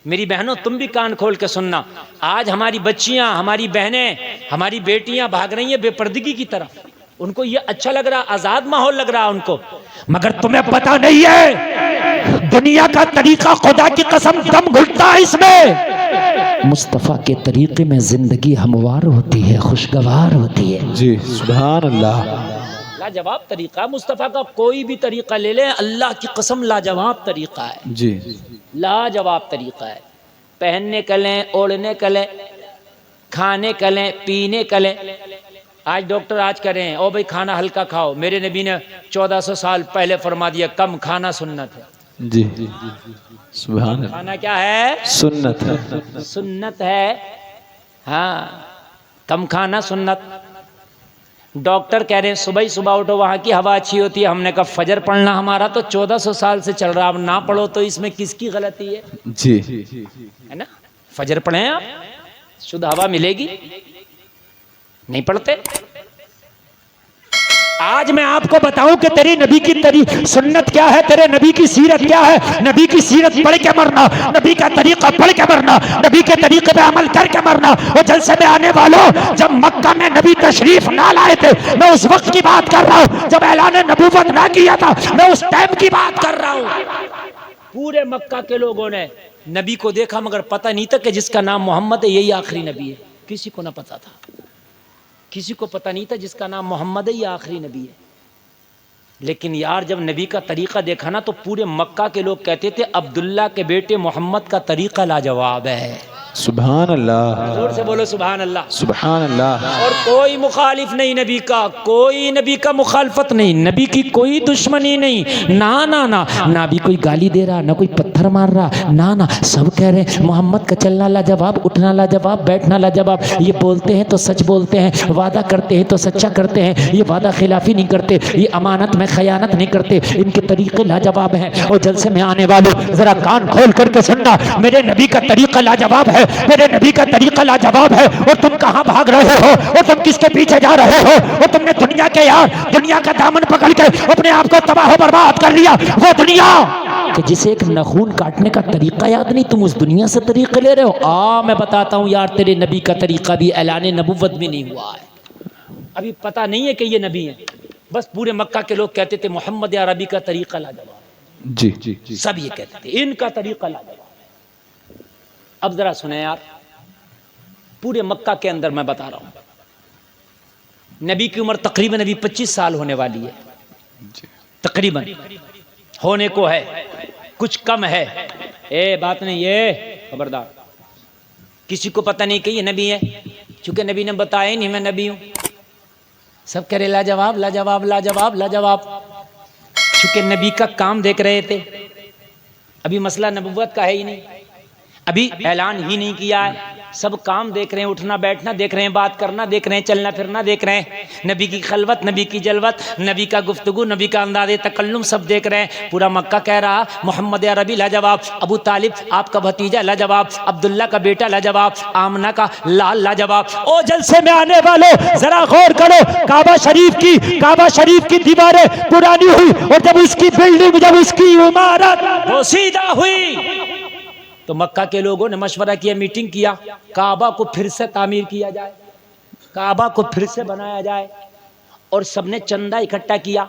میری بہنوں تم بھی کان کھول کے سننا، آج ہماری بچیاں، ہماری بہنیں، ہماری بیٹیاں بھاگ رہی ہیں بے پردگی کی طرف، ان کو یہ اچھا لگ رہا، آزاد ماحول لگ رہا ان کو، مگر تمہیں پتہ نہیں ہے دنیا کا طریقہ خدا کی قسم دم گھٹتا ہے اس میں، مصطفیٰ کے طریقے میں زندگی ہموار ہوتی ہے، خوشگوار ہوتی ہے۔ جی سبحان اللہ۔ لاجواب طریقہ مصطفیٰ کا، کوئی بھی طریقہ لے لیں اللہ کی قسم لاجواب طریقہ ہے، جی لاجواب طریقہ ہے، پہننے کا لیں، اوڑھنے کا لیں، کھانے کا لیں، پینے کا لیں۔ آج ڈاکٹر آج کہہ رہے ہیں او بھائی کھانا ہلکا کھاؤ، میرے نبی نے 1400 سال پہلے فرما دیا کم کھانا سنت ہے۔ جی سبحان اللہ، کھانا کیا ہے؟ سنت ہے۔ سنت ہے، ہاں کم کھانا سنت۔ ڈاکٹر کہہ رہے ہیں صبح ہی صبح اٹھو وہاں کی ہوا اچھی ہوتی ہے، ہم نے کہا فجر پڑھنا ہمارا تو 1400 سال سے چل رہا، اب نہ پڑھو تو اس میں کس کی غلطی ہے؟ جی ہے نا، فجر پڑھیں آپ، شدھ ہوا ملے گی، نہیں پڑھتے؟ آج میں آپ کو بتاؤں کہ تیری نبی کی سنت کیا ہے، تیرے نبی کی سیرت کیا ہے۔ نبی کی سیرت پڑھ کے مرنا، نبی کا طریقہ پڑھ کے مرنا، نبی کے طریقے پہ عمل کر کے مرنا۔ وہ جلسے میں آنے والوں، جب مکہ میں نبی تشریف نہ لائے تھے، میں اس وقت کی بات کر رہا ہوں جب اعلان نبوت نہ کیا تھا، میں اس ٹائم کی بات کر رہا ہوں۔ پورے مکہ کے لوگوں نے نبی کو دیکھا مگر پتہ نہیں تھا کہ جس کا نام محمد ہے یہی آخری نبی ہے، کسی کو نہ پتا تھا، کسی کو پتہ نہیں تھا جس کا نام محمد ہے یہ آخری نبی ہے۔ لیکن یار جب نبی کا طریقہ دیکھا نا تو پورے مکہ کے لوگ کہتے تھے عبداللہ کے بیٹے محمد کا طریقہ لاجواب ہے۔ سبحان اللہ، زور سے بولو سبحان اللہ۔ سبحان اللہ۔ اور کوئی مخالف نہیں نبی کا، کوئی نبی کا مخالفت نہیں، نبی کی کوئی دشمنی نہیں، نہ بھی کوئی گالی دے رہا، نہ کوئی پتھر مار رہا، نہ سب کہہ رہے ہیں محمد کا چلنا لاجواب، اٹھنا لاجواب، بیٹھنا لاجواب۔ یہ بولتے ہیں تو سچ بولتے ہیں، وعدہ کرتے ہیں تو سچا کرتے ہیں، یہ وعدہ خلافی نہیں کرتے، یہ امانت میں خیانت نہیں کرتے، ان کے طریقے لاجواب ہیں۔ اور جلسے میں آنے والوں ذرا کان کھول کر کے سننا، میرے نبی کا طریقہ لاجواب ہے، میرے نبی کا طریقہ لاجواب ہے۔ اور تم کہاں بھاگ رہے ہو، اور تم کس کے پیچھے جا رہے ہو، اور تم نے دنیا کے یار دنیا کا دامن پکڑ کے اپنے آپ کو تباہ و برباد کر لیا۔ وہ دنیا کہ جسے ایک نخون کاٹنے کا طریقہ یاد نہیں، تم اس دنیا سے طریقے لے رہے ہو۔ میں بتاتا ہوں یار تیرے نبی کا طریقہ بھی اعلان نبوت بھی نہیں ہوا ہے، ابھی پتہ نہیں ہے کہ یہ نبی ہے، بس پورے مکہ کے لوگ کہتے تھے محمد عربی کا طریقہ لاجواب، جی سب یہ کہتے تھے ان کا طریقہ لاجواب۔ اب ذرا سنیں یار، پورے مکہ کے اندر میں بتا رہا ہوں نبی کی عمر تقریباً ابھی 25 سال ہونے والی ہے، تقریباً ہونے کو ہے، کچھ کم ہے، بات نہیں، یہ خبردار کسی کو پتہ نہیں کہ یہ نبی ہے، چونکہ نبی نے بتایا ہی نہیں میں نبی ہوں، سب کہہ رہے لاجواب لاجواب لاجواب لاجواب، چونکہ نبی کا کام دیکھ رہے تھے، ابھی مسئلہ نبوت کا ہے ہی نہیں، ابھی اعلان ہی نہیں کیا ہے، سب کام دیکھ رہے ہیں، اٹھنا بیٹھنا دیکھ رہے ہیں، بات کرنا دیکھ رہے ہیں، چلنا پھرنا دیکھ رہے ہیں، نبی کی خلوت، نبی کی جلوت، نبی کا گفتگو، نبی کا انداز تکلم سب دیکھ رہے ہیں۔ پورا مکہ کہہ رہا محمد عربی لاجواب، ابو طالب آپ کا بھتیجا لاجواب، عبداللہ کا بیٹا لاجواب، آمنہ کا لال لاجواب۔ او جلسے میں آنے والوں ذرا غور کرو، کعبہ شریف کی دیواریں پرانی ہوئی، اور جب اس کی بلڈنگ، جب اس کی عمارت پوشیدہ ہوئی تو مکہ کے لوگوں نے مشورہ کیا، میٹنگ کیا، کعبہ کو پھر سے تعمیر کیا جائے، کعبہ کو پھر سے بنایا جائے، اور سب نے چندہ اکٹھا کیا،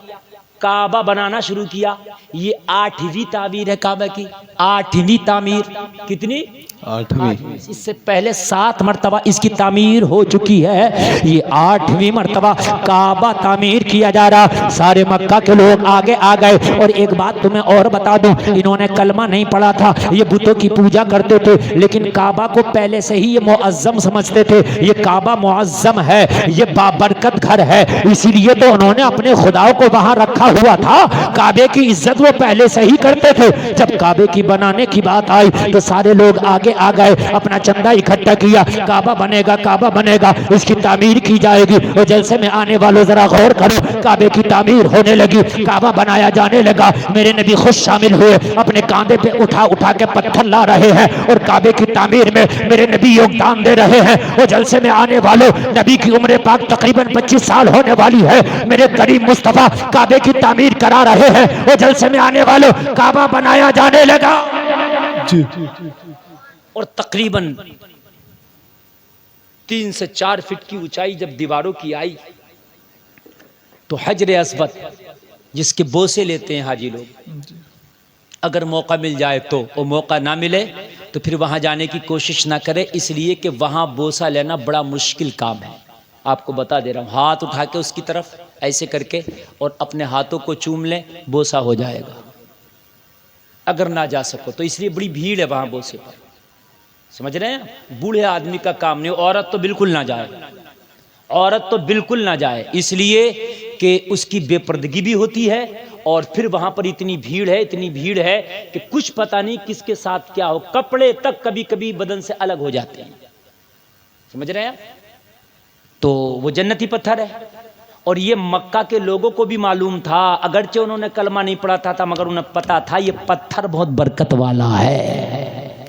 کعبہ بنانا شروع کیا۔ یہ 8ویں تعمیر ہے کعبہ کی، 8ویں تعمیر، کتنی؟ 8ویں۔ اس سے پہلے 7 مرتبہ اس کی تعمیر ہو چکی ہے، یہ 8ویں مرتبہ کعبہ تعمیر کیا جا رہا۔ سارے مکہ کے لوگ آگے آ گئے، اور ایک بات تمہیں اور بتا دوں، انہوں نے کلمہ نہیں پڑھا تھا، یہ بتوں کی پوجا کرتے تھے، لیکن کعبہ کو پہلے سے ہی یہ معظم سمجھتے تھے، یہ کعبہ معظم ہے، یہ بابرکت گھر ہے، اسی لیے تو انہوں نے اپنے خداؤں کو وہاں رکھا ہوا تھا۔ کعبے کی عزت وہ پہلے سے ہی کرتے تھے، جب کعبے کی بنانے کی بات آئی تو سارے لوگ آگے آ گئے، اپنا چندہ اکٹھا کیا، کعبہ بنے گا، اس کی تعمیر کی جائے گی۔ اور جلسے میں آنے والوں ذرا غور کرو، کعبے کی تعمیر ہونے لگی، کعبہ بنایا جانے لگا، میرے نبی خود شامل ہوئے، اپنے کاندھے پہ اٹھا کے پتھر لا رہے ہیں، اور کعبے کی تعمیر میں میرے نبی یوگدان دے رہے ہیں۔ اور جلسے میں آنے والوں، نبی کی عمر پاک تقریباً 25 سال ہونے والی ہے، میرے کریم مصطفیٰ کعبے کی تعمیر کرا رہے ہیں، اور جلسے میں آنے والوں کعبہ بنایا جانے لگا۔ اور تقریباً 3 سے 4 فٹ کی اونچائی جب دیواروں کی آئی تو حجر اسود جس کے بوسے لیتے ہیں حاجی لوگ، اگر موقع مل جائے تو، اور موقع نہ ملے تو پھر وہاں جانے کی کوشش نہ کرے، اس لیے کہ وہاں بوسہ لینا بڑا مشکل کام ہے۔ آپ کو بتا دے رہا ہوں، ہاتھ اٹھا کے اس کی طرف ایسے کر کے اور اپنے ہاتھوں کو چوم لیں، بوسہ ہو جائے گا اگر نہ جا سکو تو، اس لیے بڑی بھیڑ ہے وہاں بوسے پر، سمجھ رہے ہیں؟ بوڑھے آدمی کا کام نہیں، عورت تو بالکل نہ جائے، عورت تو بالکل نہ جائے، اس لیے کہ اس کی بے پردگی بھی ہوتی ہے، اور پھر وہاں پر اتنی بھیڑ ہے کہ کچھ پتہ نہیں کس کے ساتھ کیا ہو، کپڑے تک کبھی کبھی بدن سے الگ ہو جاتے ہیں، سمجھ رہے ہیں؟ تو وہ جنتی پتھر ہے، اور یہ مکہ کے لوگوں کو بھی معلوم تھا، اگرچہ انہوں نے کلمہ نہیں پڑھا تھا مگر انہیں پتا تھا یہ پتھر بہت برکت والا ہے۔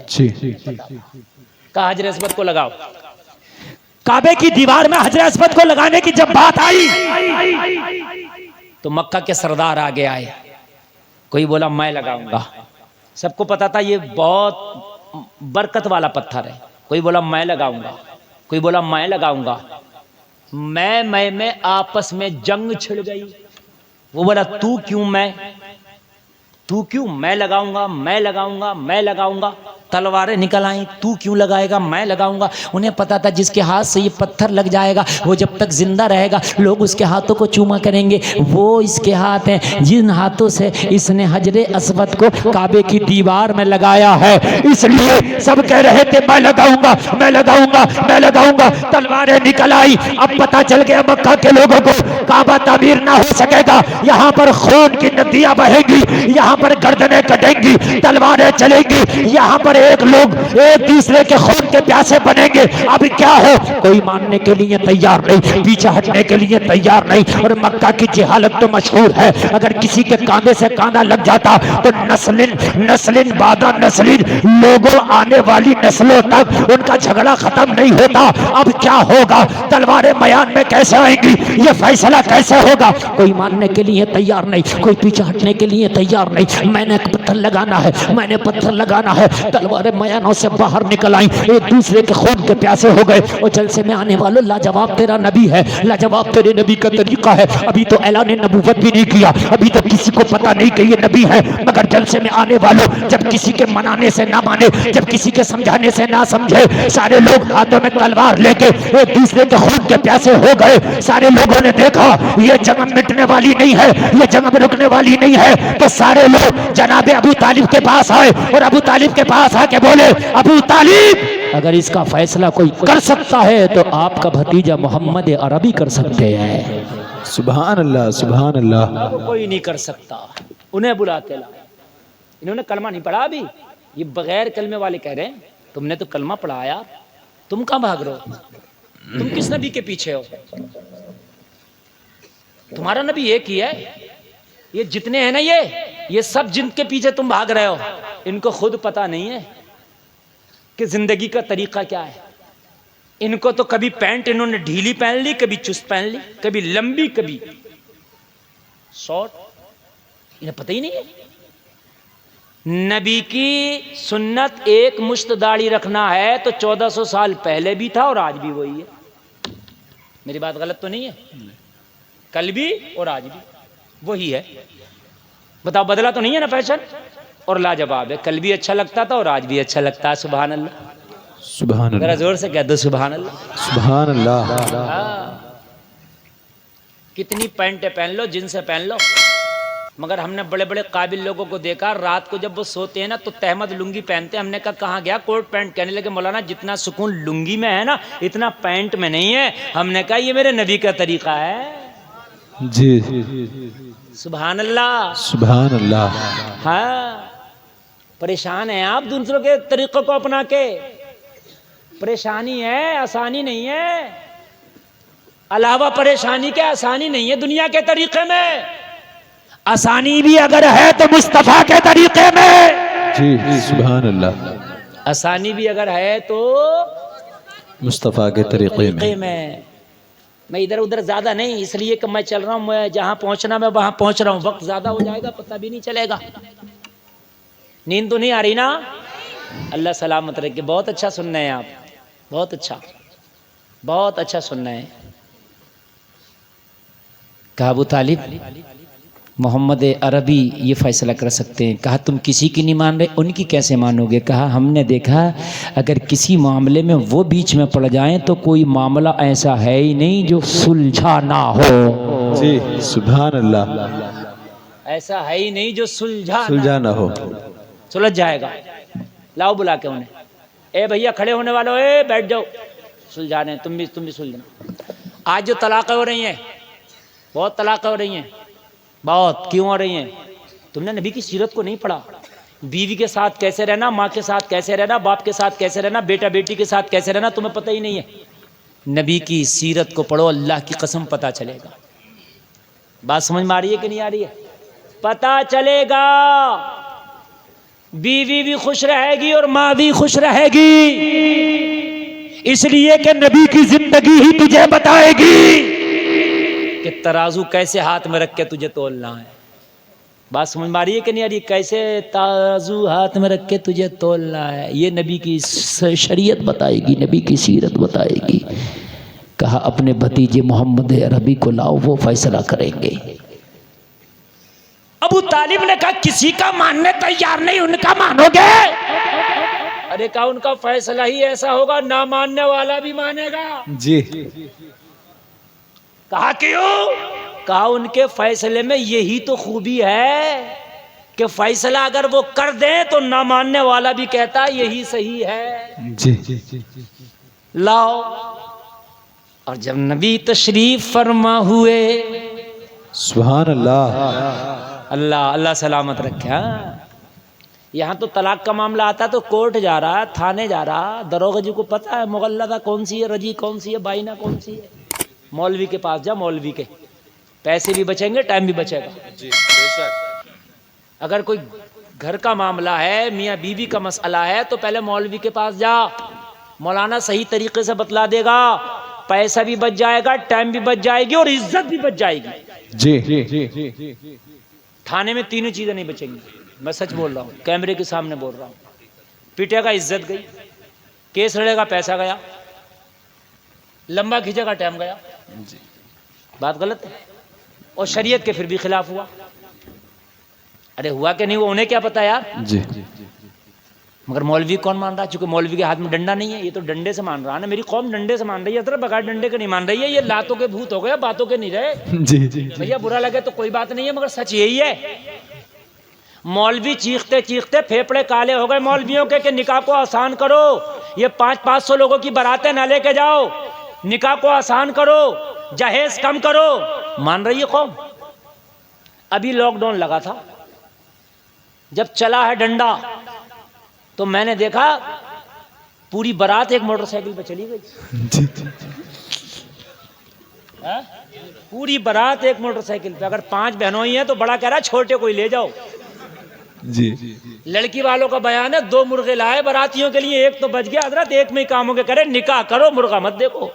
جی کہا حجر اسود کو لگاؤ۔ کعبے کی دیوار میں حجر اسود کو لگانے کی جب بات آئی تو مکہ کے سردار آگے آئے، کوئی بولا میں لگاؤں گا، سب کو پتا تھا یہ بہت برکت والا پتھر ہے، کوئی بولا میں لگاؤں گا، کوئی بولا میں لگاؤں گا، میں آپس میں جنگ چھڑ گئی، وہ بولا تو کیوں میں لگاؤں گا، تلواریں نکل آئیں، تو کیوں لگائے گا، میں لگاؤں گا۔ انہیں پتا تھا جس کے ہاتھ سے یہ پتھر لگ جائے گا وہ جب تک زندہ رہے گا لوگ اس کے ہاتھوں کو چوما کریں گے، وہ اس کے ہاتھ ہیں جن ہاتھوں سے اس نے حجر اسود کو کعبے کی دیوار میں لگایا ہے، اس لیے سب کہہ رہے تھے میں لگاؤں گا، تلواریں نکل آئی۔ اب پتا چل گیا مکہ کے لوگوں کو کعبہ تعمیر نہ ہو سکے گا، یہاں پر خون کی ندیاں بہیں گی، یہاں پر گردنیں کٹیں گی، تلواریں چلیں گی، یہاں پر لوگ ایک دوسرے کے خون کے پیاسے بنیں گے، اب کیا ہو؟ کوئی ماننے کے لیے تیار نہیں، پیچھے ہٹنے کے لیے تیار نہیں، اور مکہ کی جہالت تو مشہور ہے، اگر کسی کے کاندھے سے کاندھا لگ جاتا تو نسلن بعد نسلن لوگوں آنے والی نسلوں تک ان کا جھگڑا ختم نہیں ہوتا۔ اب کیا ہوگا؟ تلواریں میان میں کیسے آئیں گی؟ یہ فیصلہ کیسے ہوگا؟ کوئی ماننے کے لیے تیار نہیں، کوئی پیچھے ہٹنے کے لیے تیار نہیں، میں نے پتھر لگانا ہے، تلواریں میانوں سے باہر نکل آئیں، ایک دوسرے کے خون کے پیاسے ہو گئے۔ اور جلسے میں آنے والوں لاجواب تیرا نبی ہے، لاجواب تیرے نبی کا طریقہ ہے، ابھی تو اعلان نبوت بھی نہیں کیا، ابھی تو کسی کو پتا نہیں کہ یہ نبی ہے، مگر جلسے میں آنے والوں جب کسی کے منانے سے نہ مانے، جب کسی کے سمجھانے سے نہ سمجھے، سارے لوگ ہاتھوں میں تلوار لے کے ایک دوسرے کے خون کے پیاسے ہو گئے۔ سارے لوگوں نے دیکھا یہ جنگ مٹنے والی نہیں ہے، یہ جنگ رکنے والی نہیں ہے، تو سارے لوگ جناب ابو طالب کے پاس آئے اور ابو طالب کے پاس آ کے بولے ابو طالب اگر اس کا فیصلہ کوئی کر سکتا ہے تو آپ کا بھتیجا محمد عربی کر سکتے ہیں۔ سبحان اللہ سبحان اللہ۔ کوئی نہیں کر سکتا، انہیں بلاتے لائے، انہوں نے کلمہ نہیں پڑھا، ابھی یہ بغیر کلمے والے کہہ رہے ہیں تم نے تو کلمہ پڑھایا، تم کہاں بھاگ رہے ہو؟ تم کس نبی کے پیچھے ہو؟ تمہارا نبی ایک ہی ہے، یہ جتنے ہیں نا یہ سب جن کے پیچھے تم بھاگ رہے ہو ان کو خود پتا نہیں ہے کہ زندگی کا طریقہ کیا ہے۔ ان کو تو کبھی پینٹ انہوں نے ڈھیلی پہن لی، کبھی چست پہن لی، کبھی لمبی کبھی شارٹ، انہیں پتہ ہی نہیں ہے۔ نبی کی سنت ایک مشت داڑھی رکھنا ہے تو 1400 سال پہلے بھی تھا اور آج بھی وہی ہے، میری بات غلط تو نہیں ہے؟ کل بھی اور آج بھی وہی ہے، بتاؤ بدلا تو نہیں ہے نا فیشن؟ اور لاجواب ہے، کل بھی اچھا لگتا تھا اور آج بھی اچھا لگتا ہے، سبحان اللہ، سبحان ذرا اللہ زور سے کہہ دو سبحان اللہ۔ سبحان اللہ۔ کتنی پینٹیں پہن لو، جن سے پہن لو، مگر ہم نے بڑے بڑے قابل لوگوں کو دیکھا رات کو جب وہ سوتے ہیں نا تو تہمد لنگی پہنتے ہیں، ہم نے کہا کہاں گیا کوٹ پینٹ؟ کہنے لگے مولانا جتنا سکون لنگی میں ہے نا اتنا پینٹ میں نہیں ہے۔ ہم نے کہا یہ میرے نبی کا طریقہ ہے، جی سبحان اللہ سبحان اللہ۔ ہاں، پریشان ہیں آپ دوسروں کے طریقوں کو اپنا کے، پریشانی ہے، آسانی نہیں ہے، علاوہ پریشانی کے آسانی نہیں ہے دنیا کے طریقے میں، آسانی بھی اگر ہے تو مصطفیٰ کے طریقے میں، جی سبحان اللہ۔ آسانی بھی اگر ہے تو مصطفیٰ کے طریقے میں۔ میں ادھر ادھر زیادہ نہیں، اس لیے کہ میں چل رہا ہوں، میں جہاں پہنچنا میں وہاں پہنچ رہا ہوں، وقت زیادہ ہو جائے گا پتہ بھی نہیں چلے گا۔ نیند تو نہیں آ رہی نا؟ اللہ سلامت رکھے. بہت اچھا سننا ہے آپ, بہت اچھا سننا ہے. کہا ابو طالب محمد عربی یہ فیصلہ کر سکتے ہیں. کہا تم کسی کی نہیں مان رہے, ان کی کیسے مانو گے؟ کہا ہم نے دیکھا اگر کسی معاملے میں وہ بیچ میں پڑ جائیں تو کوئی معاملہ ایسا ہے ہی نہیں جو سلجھا نہ ہو. جی سبحان اللہ. ایسا ہے ہی نہیں جو سلجھا نہ ہو. سلجھ جائے گا. لاؤ بلا کے انہیں, اے بھیا کھڑے ہونے والوں, اے بیٹھ جاؤ, سلجھا رہے ہیں, تم بھی سلجھنا. آج جو طلاقیں ہو رہی ہیں, بہت طلاقیں ہو رہی ہیں, بہت کیوں ہو رہی ہیں؟ تم نے نبی کی سیرت کو نہیں پڑھا. بیوی کے ساتھ کیسے رہنا, ماں کے ساتھ کیسے رہنا, باپ کے ساتھ کیسے رہنا, بیٹا بیٹی کے ساتھ کیسے رہنا, تمہیں پتہ ہی نہیں ہے. نبی کی سیرت کو پڑھو, اللہ کی قسم پتہ چلے گا. بات سمجھ میں آ رہی ہے کہ نہیں آ رہی ہے؟ پتہ چلے گا. بیوی بھی خوش رہے گی اور ماں بھی خوش رہے گی, اس لیے کہ نبی کی زندگی ہی تجھے بتائے گی کہ ترازو کیسے ہاتھ میں رکھ کے تجھے تولنا ہے. بات سمجھ میں آ رہی ہے کہ نہیں آ رہی؟ کیسے ترازو ہاتھ میں رکھ کے تجھے تولنا ہے, یہ نبی کی شریعت بتائے گی, نبی کی سیرت بتائے گی. کہا اپنے بھتیجے محمد عربی کو لاؤ, وہ فیصلہ کریں گے. ابو طالب نے کہا کسی کا ماننے تیار نہیں, ان کا مانو گے؟ ارے کہا ان کا فیصلہ ہی ایسا ہوگا, نہ ماننے والا بھی مانے گا. جی. کہا کیوں؟ کہا ان کے فیصلے میں یہی تو خوبی ہے کہ فیصلہ اگر وہ کر دیں تو نہ ماننے والا بھی کہتا یہی صحیح ہے. جی. لاؤ. اور جب نبی تشریف فرما ہوئے, سبحان اللہ. اللہ سلامت رکھے. یہاں تو طلاق کا معاملہ آتا تو کورٹ جا رہا, تھانے جا رہا, دروغہ جی کو پتا ہے مغلظہ کون سی ہے, رجی کون سی ہے, بائنہ کون سی ہے. مولوی کے پاس جا, مولوی کے پیسے بھی بچیں گے, ٹائم بھی بچے گا. اگر کوئی گھر کا معاملہ ہے, میاں بیوی کا مسئلہ ہے, تو پہلے مولوی کے پاس جا, مولانا صحیح طریقے سے بتلا دے گا, پیسہ بھی بچ جائے گا, ٹائم بھی بچ جائے گی اور عزت بھی بچ جائے گی. جی. تھانے میں تینوں چیزیں نہیں بچیں گی, میں سچ بول رہا ہوں, کیمرے کے سامنے بول رہا ہوں. پیٹے گا, عزت گئی, کیس لڑے گا, پیسہ گیا, لمبا کھینچے گا, ٹائم گیا. بات غلط ہے, اور شریعت کے پھر بھی خلاف ہوا. ارے ہوا کہ نہیں, وہ انہیں کیا پتا یار. جی. مگر مولوی کون مان رہا؟ چونکہ مولوی کے ہاتھ میں ڈنڈا نہیں ہے, یہ تو ڈنڈے سے مان رہا نا. میری قوم ڈنڈے سے مان رہی ہے, ادھر بغیر ڈنڈے کے نہیں مان رہی ہے. یہ لاتوں کے بھوت ہو گئے, باتوں کے نہیں رہے. جی. بھیا برا لگے تو کوئی بات نہیں ہے, مگر سچ یہی ہے. مولوی چیختے چیختے پھیپڑے کالے ہو گئے مولویوں کے کہ نکاح کو آسان کرو, یہ 500 لوگوں کی براتیں نہ لے کے جاؤ, نکاح کو آسان کرو, جہیز کم کرو. مان رہی ہے قوم. ابھی لاک ڈاؤن لگا تھا, جب چلا ہے ڈنڈا تو میں نے دیکھا پوری برات ایک موٹر سائیکل پہ چلی گئی. پوری برات ایک موٹر سائیکل پہ. اگر 5 بہنوں ہی ہیں تو بڑا کہہ رہا ہے چھوٹے کوئی لے جاؤ. جی. لڑکی والوں کا بیان ہے, 2 مرغے لائے براتیوں کے لیے, ایک تو بچ گیا. حضرت ایک میں ہی کام ہو کے کرے, نکاح کرو, مرغا مت دیکھو.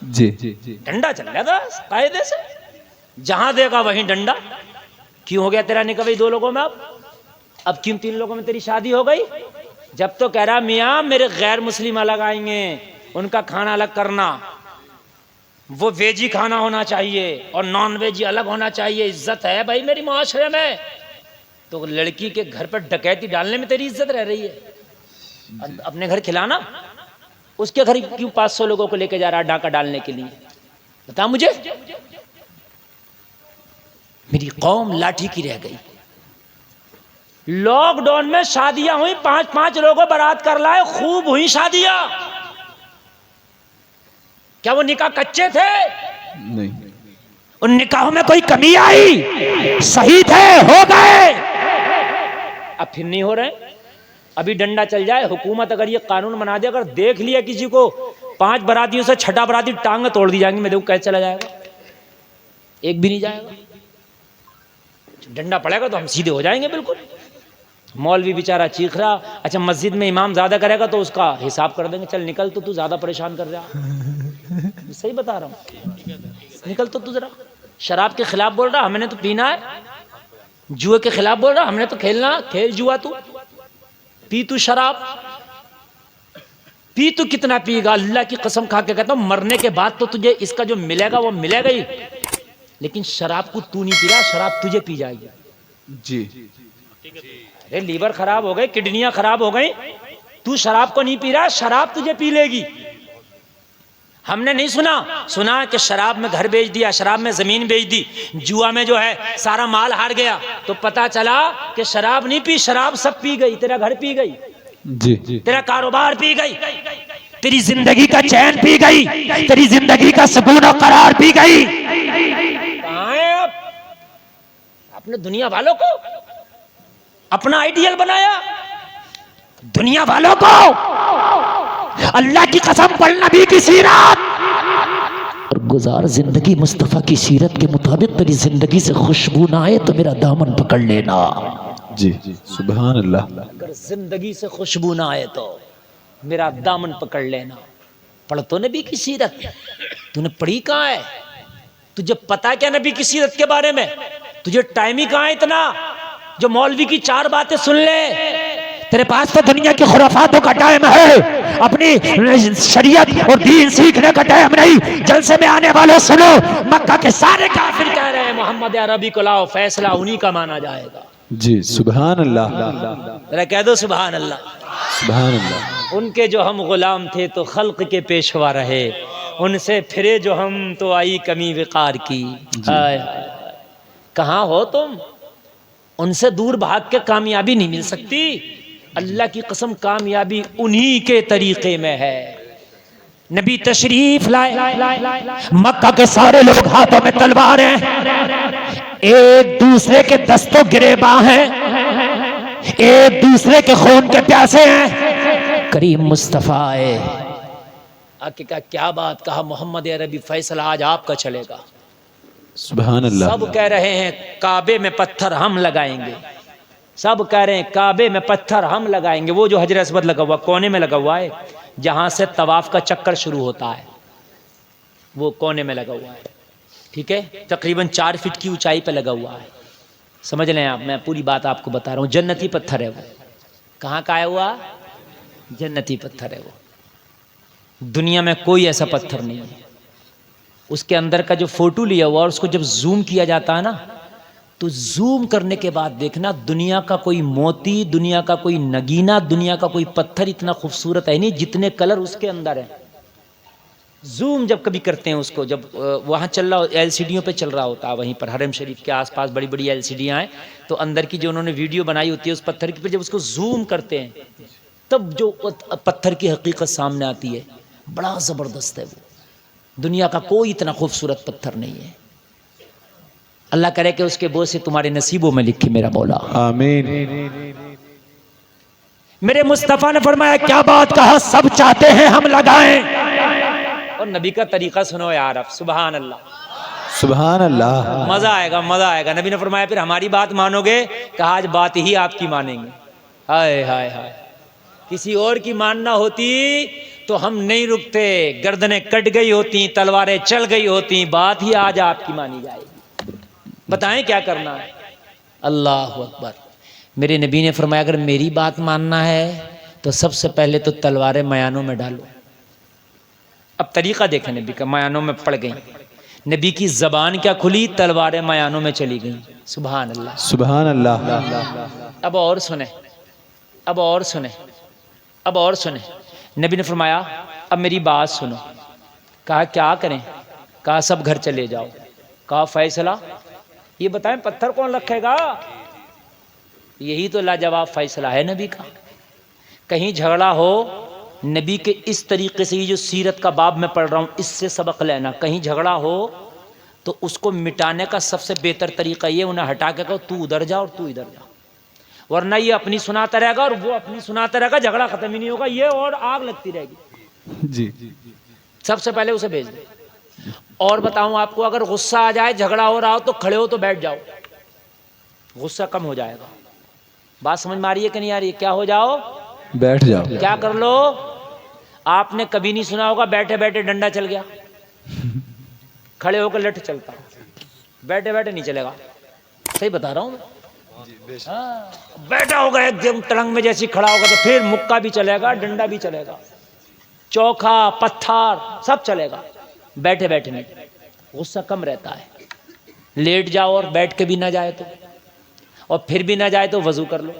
جی. ڈنڈا چل گیا تھا قاعدے سے, جہاں دیکھا وہیں ڈنڈا. کیوں ہو گیا تیرا نکاح بھائی 2 لوگوں میں؟ اب کیوں 3 لوگوں میں تیری شادی ہو گئی؟ جب تو کہہ رہا میاں میرے غیر مسلم الگ آئیں گے, ان کا کھانا الگ کرنا, وہ ویجی کھانا ہونا چاہیے اور نان ویجی الگ ہونا چاہیے. عزت ہے بھائی میری معاشرے میں. تو لڑکی کے گھر پر ڈکیتی ڈالنے میں تیری عزت رہ رہی ہے. اپنے گھر کھلانا, اس کے گھر کیوں 500 لوگوں کو لے کے جا رہا ڈاکہ ڈالنے کے لیے؟ بتا مجھے. میری قوم لاٹھی کی رہ گئی. لاک ڈاؤن میں شادیاں ہوئی, 5 لوگوں برات کر لائے, خوب ہوئی شادیاں. کیا وہ نکاح کچے تھے؟ نہیں. ان نکاحوں میں کوئی کمی آئی؟ صحیح تھے, ہو گئے. اب پھر نہیں ہو رہے. ابھی ڈنڈا چل جائے, حکومت اگر یہ قانون بنا دے, اگر دیکھ لیا کسی کو 5 براتیوں سے 6 براتی ٹانگیں توڑ دی جائیں گی, میں دیکھوں کیسے چلا جائے گا. ایک بھی نہیں جائے گا. ڈنڈا پڑے گا تو ہم سیدھے ہو جائیں گے بالکل. مولوی بیچارہ چیخ رہا, اچھا مسجد میں امام زیادہ کرے گا تو اس کا حساب کر دیں گے, چل نکل تو زیادہ پریشان کر رہا. صحیح بتا رہا ہوں, نکل تو ذرا. شراب کے خلاف بول رہا, ہم نے تو پینا ہے. جوئے کے خلاف بول رہا, ہم نے تو کھیلنا, کھیل جوا تو. پی تو شراب، پی تو کتنا پی گا، اللہ کی قسم کھا کے کہتا ہوں مرنے کے بعد تو تجھے اس کا جو ملے گا وہ ملے گا ہی، لیکن شراب کو تو نہیں پی رہا، شراب تجھے پی جائے گی. جی ارے لیور خراب ہو گئے، کڈنیاں خراب ہو گئی، تو شراب کو نہیں پی رہا، شراب تجھے پی لے گی. ہم نے نہیں سنا کہ شراب میں گھر بیچ دیا، شراب میں زمین بیچ دی، جوا میں جو ہے سارا مال ہار گیا، تو پتا چلا کہ شراب نہیں پی، شراب سب پی گئی، تیرا گھر پی گئی، جی تیرا کاروبار پی گئی، تیری زندگی کا چین پی گئی، تیری زندگی کا سکون و قرار پی گئی. کہاں ہے آپ؟ اپنے دنیا والوں کو اپنا آئیڈیل بنایا، دنیا والوں کو اللہ کی قسم پڑھ نبی کی سیرت اور گزار زندگی مصطفیٰ کی سیرت کے مطابق. تیری زندگی سے خوشبو نہ آئے تو میرا دامن پکڑ لینا. جی سبحان اللہ. اگر زندگی سے خوشبو نہ آئے تو میرا دامن پکڑ لینا. پڑھ تو نبی کی سیرت، تو نے پڑھی کہاں ہے؟ تجھے پتا کیا نبی کی سیرت کے بارے میں؟ تجھے ٹائم ہی کہاں ہے اتنا جو مولوی کی 4 باتیں سن لے؟ تیرے پاس تو دنیا کی خرافاتوں کا ٹائم ہے، اپنی شریعت اور دین سیکھنے کا ٹائم نہیں. جلسے میں آنے والوں سنو، مکہ کے سارے کافر کہہ رہے ہیں محمد عربی کو لاؤ، فیصلہ انہی کا مانا جائے گا. جی سبحان اللہ. ذرا کہہ دو سبحان اللہ. سبحان اللہ. ان کے جو ہم غلام تھے تو خلق کے پیشوا رہے، ان سے پھرے جو ہم تو آئی کمی وقار کی. ہائے ہائے، کہاں ہو تم؟ ان سے دور بھاگ کے کامیابی نہیں مل سکتی. اللہ کی قسم کامیابی انہی کے طریقے میں ہے. نبی تشریف لائے، مکہ کے سارے لوگ ہاتھوں میں تلواریں، ایک دوسرے کے دستوں گریباں ہیں، ایک دوسرے کے خون کے پیاسے ہیں. کریم مصطفیٰ آئے، آکے کہا کیا بات کہا محمد عربی، فیصلہ آج آپ کا چلے گا. سبحان اللہ. سب کہہ رہے ہیں کعبے میں پتھر ہم لگائیں گے، سب کہہ رہے ہیں کعبے میں پتھر ہم لگائیں گے. وہ جو حجر اسود لگا ہوا کونے میں لگا ہوا ہے، جہاں سے طواف کا چکر شروع ہوتا ہے، وہ کونے میں لگا ہوا ہے. ٹھیک ہے، تقریباً 4 فٹ کی اونچائی پہ لگا ہوا ہے. سمجھ لیں آپ، میں پوری بات آپ کو بتا رہا ہوں. جنتی پتھر ہے وہ. کہاں کا آیا ہوا؟ جنتی پتھر ہے وہ. دنیا میں کوئی ایسا پتھر نہیں ہے. اس کے اندر کا جو فوٹو لیا ہوا اور اس کو جب زوم کیا جاتا ہے نا، تو زوم کرنے کے بعد دیکھنا دنیا کا کوئی موتی، دنیا کا کوئی نگینہ، دنیا کا کوئی پتھر اتنا خوبصورت ہے نہیں جتنے کلر اس کے اندر ہیں. زوم جب کبھی کرتے ہیں اس کو، جب وہاں چل رہا ایل سی ڈیوں پہ چل رہا ہوتا ہے، وہیں پر حرم شریف کے آس پاس بڑی بڑی ایل سی ڈیاں ہیں، تو اندر کی جو انہوں نے ویڈیو بنائی ہوتی ہے اس پتھر کی، پھر جب اس کو زوم کرتے ہیں تب جو پتھر کی حقیقت سامنے آتی ہے. بڑا زبردست ہے وہ. دنیا کا کوئی اتنا خوبصورت پتھر نہیں ہے. اللہ کرے کہ اس کے بوجھ سے تمہارے نصیبوں میں لکھے میرا مولا. آمین. میرے مصطفیٰ نے فرمایا کیا بات کہا، سب چاہتے ہیں ہم لگائیں. اور نبی کا طریقہ سنو یار اب. سبحان اللہ. سبحان اللہ. مزہ آئے گا، مزہ آئے گا. نبی نے فرمایا پھر ہماری بات مانو گے؟ کہا آج بات ہی آپ کی مانیں گے. ہائے ہائے ہائے، کسی اور کی ماننا ہوتی تو ہم نہیں رکتے، گردنیں کٹ گئی ہوتی، تلواریں چل گئی ہوتی. بات ہی آج آپ کی مانی جائے گی. بتائیں کیا کرنا ہے. اللہ اکبر. میرے نبی نے فرمایا اگر میری بات ماننا ہے تو سب سے پہلے تو تلواریں میانوں میں ڈالو. اب طریقہ دیکھیں نبی کا. میانوں میں پڑ گئی، نبی کی زبان کیا کھلی، تلواریں میانوں میں چلی گئیں. سبحان اللہ. سبحان اللہ. اب اور سنیں، اب اور سنیں، اب اور سنیں. نبی نے فرمایا اب میری بات سنو. کہا کیا کریں؟ کہا سب گھر چلے جاؤ. کہا فیصلہ؟ یہ بتائیں پتھر کون رکھے گا؟ یہی تو لاجواب فیصلہ ہے نبی کا. کہیں جھگڑا ہو، نبی کے اس طریقے سے، یہ جو سیرت کا باب میں پڑھ رہا ہوں اس سے سبق لینا. کہیں جھگڑا ہو تو اس کو مٹانے کا سب سے بہتر طریقہ یہ، انہیں ہٹا کے کہو تو ادھر جا اور تو ادھر جا. ورنہ یہ اپنی سناتا رہے گا اور وہ اپنی سناتا رہے گا، جھگڑا ختم ہی نہیں ہوگا، یہ اور آگ لگتی رہے گی. جی سب سے پہلے اسے بھیج دیں. اور بتاؤں آپ کو، اگر غصہ آ جائے، جھگڑا ہو رہا ہو تو کھڑے ہو تو بیٹھ جاؤ، غصہ کم ہو جائے گا. بات سمجھ میں آ رہی ہے کہ نہیں آ رہی ہے؟ کیا ہو جاؤ؟ بیٹھ جاؤ. کیا کر لو؟ آپ نے کبھی نہیں سنا ہوگا بیٹھے بیٹھے ڈنڈا چل گیا. کھڑے ہو کر لٹ چلتا، بیٹھے بیٹھے نہیں چلے گا. صحیح بتا رہا ہوں میں. بیٹھا ہوگا ایک دم تڑنگ میں جیسی کھڑا ہوگا تو پھر مکہ بھی چلے گا, ڈنڈا بھی چلے گا, چوکھا پتھر سب چلے گا. بیٹھے بیٹھے میں غصہ کم رہتا ہے. لیٹ جاؤ اور بیٹھ کے بھی نہ جائے تو, اور پھر بھی نہ جائے تو وضو کر لو.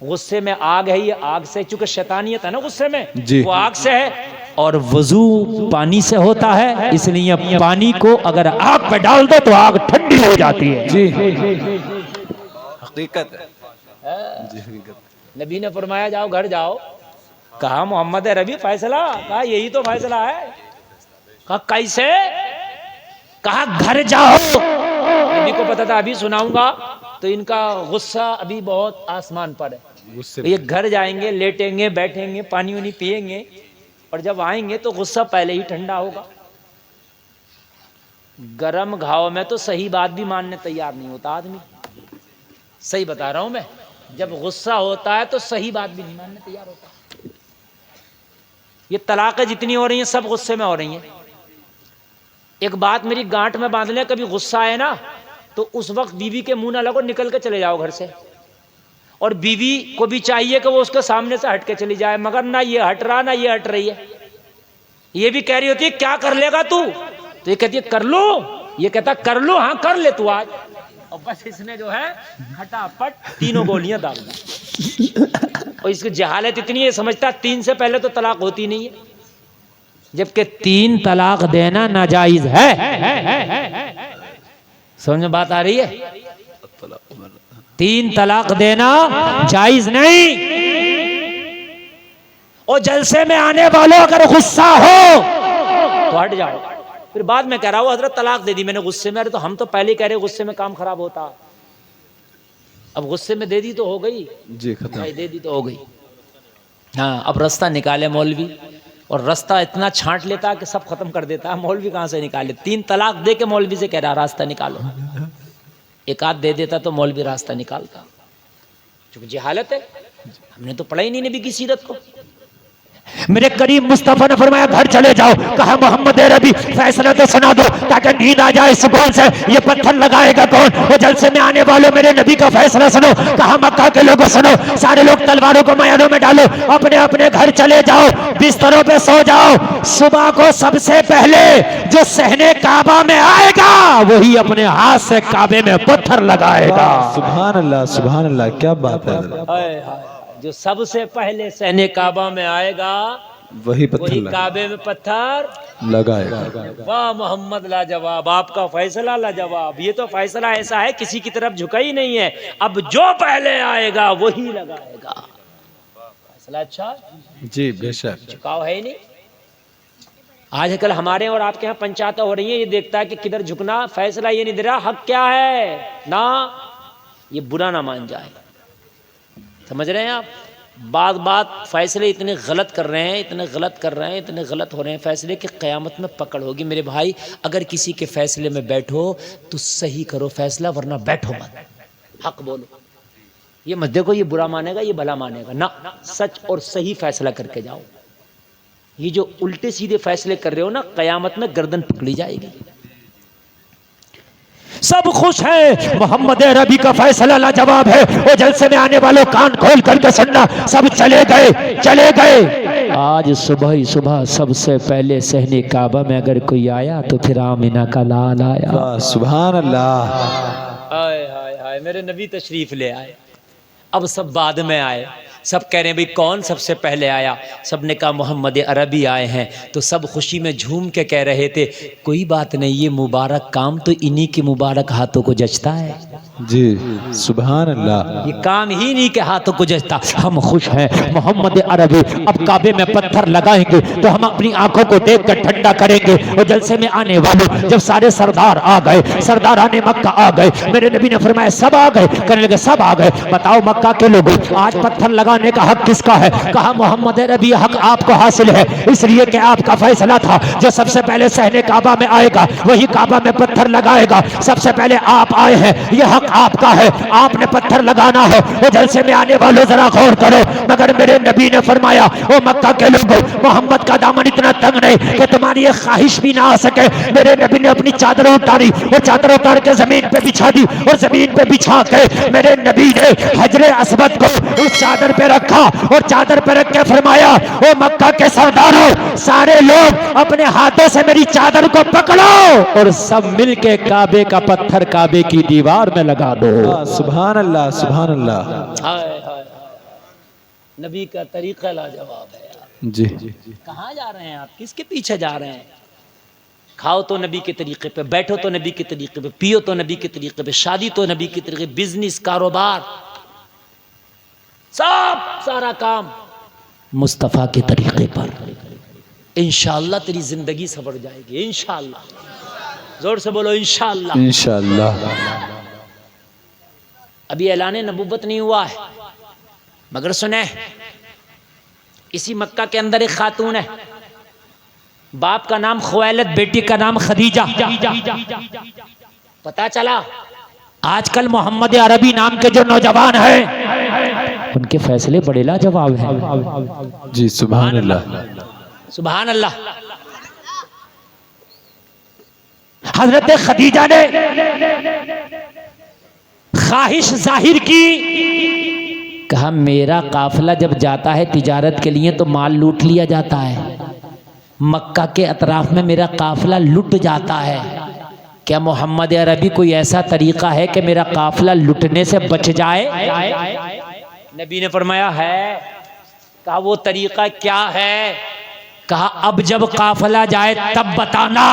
غصے میں آگ ہے, یہ آگ سے, چونکہ شیطانیت ہے نا غصے میں, جی. وہ آگ سے ہے. اور وضو پانی سے ہوتا ہے, اس لیے پانی کو اگر آگ پہ ڈال دو تو آگ ٹھنڈی ہو جاتی ہے. جی حقیقت ہے. جی حقیقت. نبی نے فرمایا جاؤ گھر جاؤ. کہا محمد ربی فیصلہ, کہا یہی تو فیصلہ ہے. کہا کیسے؟ کہا گھر جاؤ. نبی کو پتا تھا ابھی سناؤں گا تو ان کا غصہ ابھی بہت آسمان پر ہے. یہ گھر جائیں گے, لیٹیں گے, بیٹھیں گے, پانی وانی پیئیں گے, اور جب آئیں گے تو غصہ پہلے ہی ٹھنڈا ہوگا. گرم گھاؤ میں تو صحیح بات بھی ماننے تیار نہیں ہوتا آدمی. صحیح بتا رہا ہوں میں, جب غصہ ہوتا ہے تو صحیح بات بھی نہیں ماننے تیار ہوتا. یہ طلاقیں جتنی ہو رہی ہیں سب غصے میں ہو رہی ہیں. ایک بات میری گانٹ میں باندھ لیں, کبھی غصہ آئے نا تو اس وقت بیوی کے منہ نہ لگو, نکل کے چلے جاؤ گھر سے. اور بیوی کو بھی چاہیے کہ وہ اس کے سامنے سے ہٹ کے چلی جائے, مگر نہ یہ ہٹ رہا نہ یہ ہٹ رہی ہے. یہ بھی کہہ رہی ہوتی ہے کیا کر لے گا تو یہ کہتی ہے کر لو. یہ کہتا کر لو, ہاں کر لے تو آج. اور بس اس نے جو ہے کھٹاپٹ تینوں گولیاں داغ دی. اور اس کی جہالت اتنی ہے, سمجھتا 3 سے پہلے تو طلاق ہوتی نہیں ہے, جبکہ 3 طلاق دینا ناجائز ہے. سمجھ میں بات آ رہی ہے؟ 3 طلاق دینا جائز نہیں. اور جلسے میں آنے والوں اگر غصہ ہو تو ہٹ جاؤ. پھر بعد میں کہہ رہا ہوں حضرت طلاق دے دی میں نے غصے میں. ارے تو ہم تو پہلے کہہ رہے غصے میں کام خراب ہوتا. اب غصے میں دے دی تو ہو گئی. جی ختم. دے دی تو ہو گئی. ہاں اب راستہ نکالے مولوی, اور راستہ اتنا چھانٹ لیتا کہ سب ختم کر دیتا. مولوی کہاں سے نکالے؟ 3 طلاق دے کے مولوی سے کہہ رہا راستہ نکالو. ایک آدھ دے دیتا تو مولوی راستہ نکالتا. چونکہ جہالت ہے, ہم نے تو پڑھا ہی نہیں نبی کی سیرت کو. میرے کریم مصطفیٰ نے فرمایا گھر چلے جاؤ. کہا محمد عربی فیصلہ تو سنا دو تاکہ نیند آ جائے سکون سے. یہ پتھر لگائے گا کون؟ وہ جلسے میں آنے والوں میرے نبی کا فیصلہ سنو. کہا مکہ کے لوگوں سنو, سارے لوگ تلواروں کو میدانوں میں ڈالو, اپنے اپنے گھر چلے جاؤ, بستروں پہ سو جاؤ. صبح کو سب سے پہلے جو صحن کعبہ میں آئے گا وہی اپنے ہاتھ سے کعبے میں پتھر لگائے گا. سبحان اللہ سبحان اللہ, کیا بات ہے. جو سب سے پہلے صحن کعبہ میں آئے گا وہی پتھر وہی کعبے میں پتھر لگائے گا. واہ محمد لاجواب, آپ کا فیصلہ لاجواب. یہ تو فیصلہ ایسا ہے کسی کی طرف جھکا ہی نہیں ہے. اب جو پہلے آئے گا وہی لگائے گا. فیصلہ اچھا, جی بے شک. جھکاؤ ہے ہی نہیں. آج کل ہمارے اور آپ کے یہاں پنچایتیں ہو رہی ہیں, یہ دیکھتا ہے کہ کدھر جھکنا, فیصلہ یہ نہیں دے رہا حق کیا ہے نا, یہ برا نہ مان جائے. سمجھ رہے ہیں آپ؟ بات فیصلے اتنے غلط کر رہے ہیں, اتنے غلط کر رہے ہیں, اتنے غلط ہو رہے ہیں فیصلے کہ قیامت میں پکڑ ہوگی. میرے بھائی اگر کسی کے فیصلے میں بیٹھو تو صحیح کرو فیصلہ, ورنہ بیٹھو مت, حق بولو. یہ مت دیکھو یہ برا مانے گا یہ بھلا مانے گا, نہ سچ اور صحیح فیصلہ کر کے جاؤ. یہ جو الٹے سیدھے فیصلے کر رہے ہو نا, قیامت میں گردن پکڑی جائے گی. سب خوش ہیں, محمد عربی کا فیصلہ لاجواب ہے. وہ جلسے میں آنے والوں کان کھول کر کے سننا, سب چلے گئے. آج صبح ہی صبح سب سے پہلے صحن کعبہ میں اگر کوئی آیا تو پھر آمینہ کا لال آیا. سبحان اللہ. ہائے ہائے ہائے, میرے نبی تشریف لے آئے. اب سب بعد میں آئے. سب کہہ رہے ہیں بھئی کون سب سے پہلے آیا؟ سب نے کہا محمد عربی آئے ہیں. تو سب خوشی میں جھوم کے کہہ رہے تھے کوئی بات نہیں, یہ مبارک کام تو انہی کے مبارک ہاتھوں کو جچتا ہے. جی سبحان اللہ. یہ کام ہی نہیں کے ہاتھوں کو جچتا. ہم خوش ہیں. محمد عربی اب کعبے میں پتھر لگائیں گے تو ہم اپنی آنکھوں کو دیکھ کر ٹھنڈا کریں گے. اور جلسے میں آنے والے جب سارے سردار آ گئے, سرداران مکہ آ گئے, میرے نبی نے فرمایا سب آ گئے. کہنے لگے سب آ گئے. بتاؤ مکہ کے لوگوں, آج پتھر لگانے فرمانے کا حق کس کا ہے؟ کہا محمد عربی حق آپ کو حاصل ہے، اس لیے کہ آپ کا فیصلہ تھا جو سب سے پہلے صحن کعبہ میں آئے گا وہی کعبہ میں پتھر لگائے گا، سب سے پہلے آپ آئے ہیں، یہ حق آپ کا ہے، آپ نے پتھر لگانا ہے۔ وہ جلسے میں آنے والوں ذرا غور کرو، مگر میرے نبی نے فرمایا او مکہ کے لوگوں، محمد کا دامن اتنا تنگ نہیں کہ تمہاری ایک خواہش بھی نہ آ سکے۔ میرے نبی نے اپنی چادر اتاری اور چادر اتار کے زمین پہ بچھا دی اور زمین پہ بچھا کے میرے نبی نے حجر اسود کو اس چادر پہ رکھا اور چادر پہ رکھ کے فرمایا او مکہ کے سرداروں، سارے لوگ اپنے ہاتھوں سے میری چادر کو پکڑو اور سب مل کے کعبے کا پتھر کعبے کی دیوار میں لگا دو۔ سبحان اللہ سبحان اللہ۔ ہائے ہائے، نبی کا طریقہ لاجواب ہے یار۔ جی کہاں جا رہے ہیں آپ؟ کس کے پیچھے جا رہے ہیں؟ کھاؤ تو نبی کے طریقے پہ، بیٹھو تو نبی کے طریقے پہ، پیو تو نبی کے طریقے پہ، شادی تو نبی کے طریقے، بزنس، کاروبار، سب سارا کام مصطفیٰ کے طریقے پر۔ انشاءاللہ تیری زندگی سنور جائے گی، انشاءاللہ۔ زور سے بولو انشاءاللہ۔ انشاءاللہ۔ ابھی اعلان نبوت نہیں ہوا ہے، مگر سنیں، اسی مکہ کے اندر ایک خاتون ہے، باپ کا نام خویلد، بیٹی کا نام خدیجہ۔ پتا چلا آج کل محمد عربی نام کے جو نوجوان ہیں ان کے فیصلے بڑے لاجواب ہیں۔ جی سبحان اللہ۔ سبحان اللہ۔ حضرت خدیجہ نے خواہش ظاہر کی، کہا میرا قافلہ جب جاتا ہے تجارت کے لیے تو مال لوٹ لیا جاتا ہے، مکہ کے اطراف میں میرا قافلہ لٹ جاتا ہے، کیا محمد عربی کوئی ایسا طریقہ ہے کہ میرا قافلہ لٹنے سے بچ جائے؟ نبی نے فرمایا ہے۔ کہا وہ طریقہ کیا ہے؟ کہا اب جب قافلہ جائے تب بتانا،